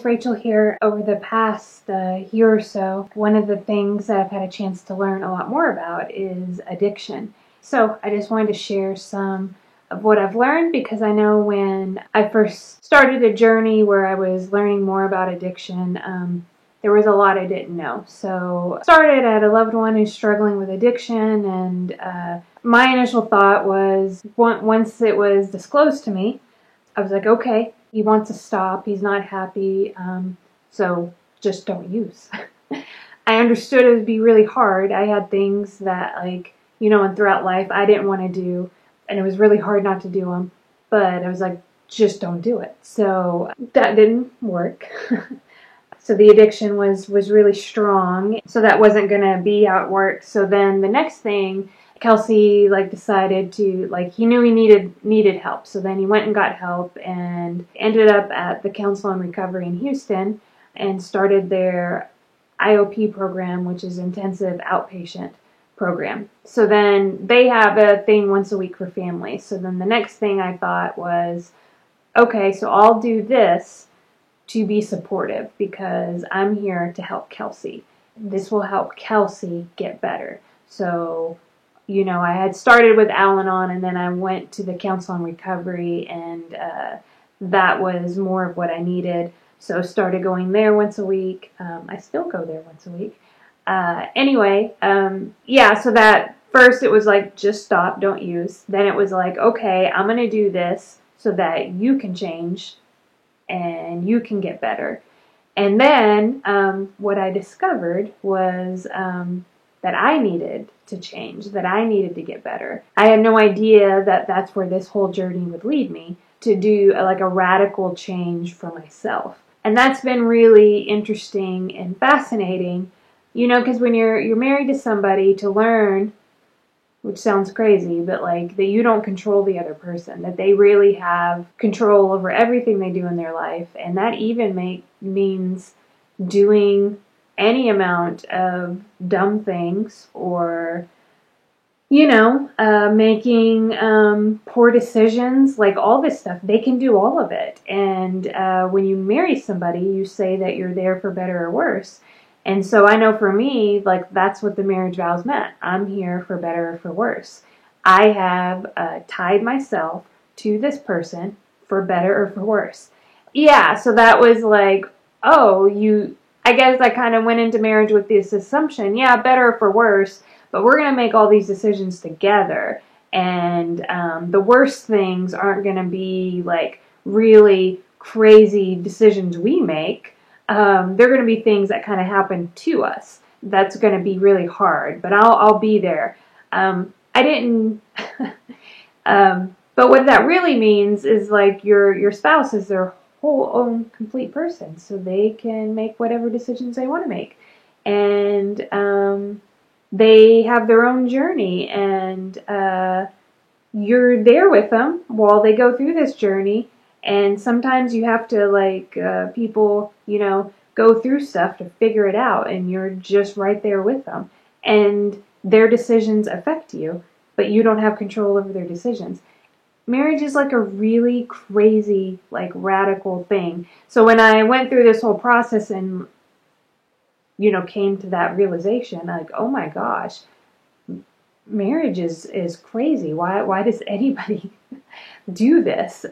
guys, Rachel here. Over the past year or so, one of the things that I've had a chance to learn a lot more about is addiction. So I just wanted to share some of what I've learned, because I know when I first started a journey where I was learning more about addiction, there was a lot I didn't know. So I started at a loved one who's struggling with addiction, and my initial thought was, once it was disclosed to me, I was like, okay, he wants to stop, he's not happy, so just don't use. I understood it would be really hard. I had things that, like, and throughout life I didn't want to do, and it was really hard not to do them, but I was like, just don't do it. So that didn't work. So the addiction was really strong, so that wasn't going to be how it worked. So then the next thing, Kelsey decided to, he knew he needed help. So then he went and got help and ended up at the Counsel on Recovery in Houston and started their IOP program, which is intensive outpatient program. So then they have a thing once a week for families. So then the next thing I thought was, okay, so I'll do this to be supportive because I'm here to help Kelsey. This will help Kelsey get better. So I had started with Al-Anon, and then I went to the Counsel on Recovery, and that was more of what I needed. So started going there once a week. I still go there once a week. So that first it was like, just stop, don't use. Then it was like, okay, I'm going to do this so that you can change and you can get better. And then what I discovered was that I needed to change, that I needed to get better. I had no idea that that's where this whole journey would lead me, to do a radical change for myself. And that's been really interesting and fascinating, because when you're married to somebody, to learn, which sounds crazy, but that you don't control the other person, that they really have control over everything they do in their life. And that even means doing any amount of dumb things, or making poor decisions, all this stuff. They can do all of it. And when you marry somebody, you say that you're there for better or worse. And so I know for me, that's what the marriage vows meant. I'm here for better or for worse. I have tied myself to this person for better or for worse. Yeah, so that was I guess I kind of went into marriage with this assumption, yeah, better or for worse, but we're going to make all these decisions together. And the worst things aren't going to be really crazy decisions we make. They're going to be things that kind of happen to us. That's going to be really hard, but I'll be there. I didn't, but what that really means is your spouse is their whole own complete person, so they can make whatever decisions they want to make. And they have their own journey, and you're there with them while they go through this journey. And sometimes you have to, people, go through stuff to figure it out, and you're just right there with them. And their decisions affect you, but you don't have control over their decisions. Marriage is a really crazy, radical thing. So when I went through this whole process and, came to that realization, oh my gosh, marriage is crazy. Why does anybody do this?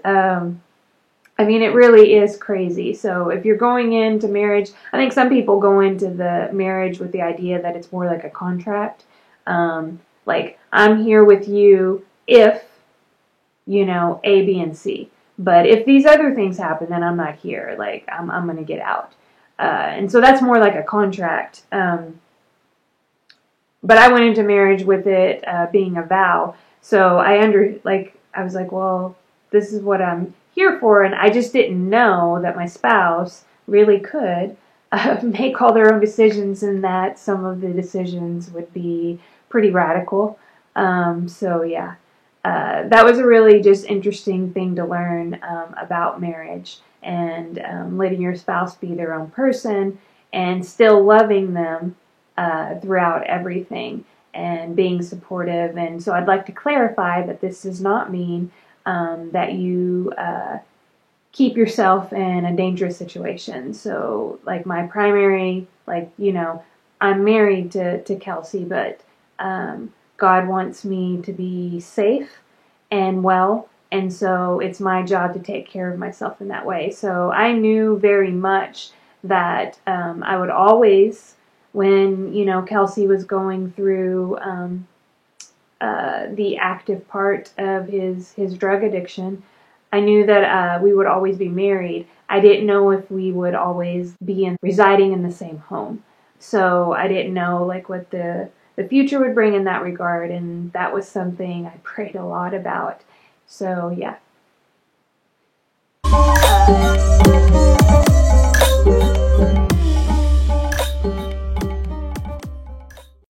It really is crazy. So if you're going into marriage, I think some people go into the marriage with the idea that it's more like a contract. I'm here with you if, A, B, and C. But if these other things happen, then I'm not here. I'm going to get out. And so that's more like a contract. But I went into marriage with it being a vow. So I was like, well, this is what I'm here for. And I just didn't know that my spouse really could make all their own decisions, and that some of the decisions would be pretty radical. That was a really just interesting thing to learn about marriage, and letting your spouse be their own person and still loving them throughout everything and being supportive. And so I'd like to clarify that this does not mean that you keep yourself in a dangerous situation. So like my primary, like, you know, I'm married to Kelsey, but God wants me to be safe and well. And so it's my job to take care of myself in that way. So I knew very much that I would always, when, you know, Kelsey was going through the active part of his drug addiction, I knew that we would always be married. I didn't know if we would always be residing in the same home. So I didn't know like what the future would bring in that regard, and that was something I prayed a lot about. So yeah.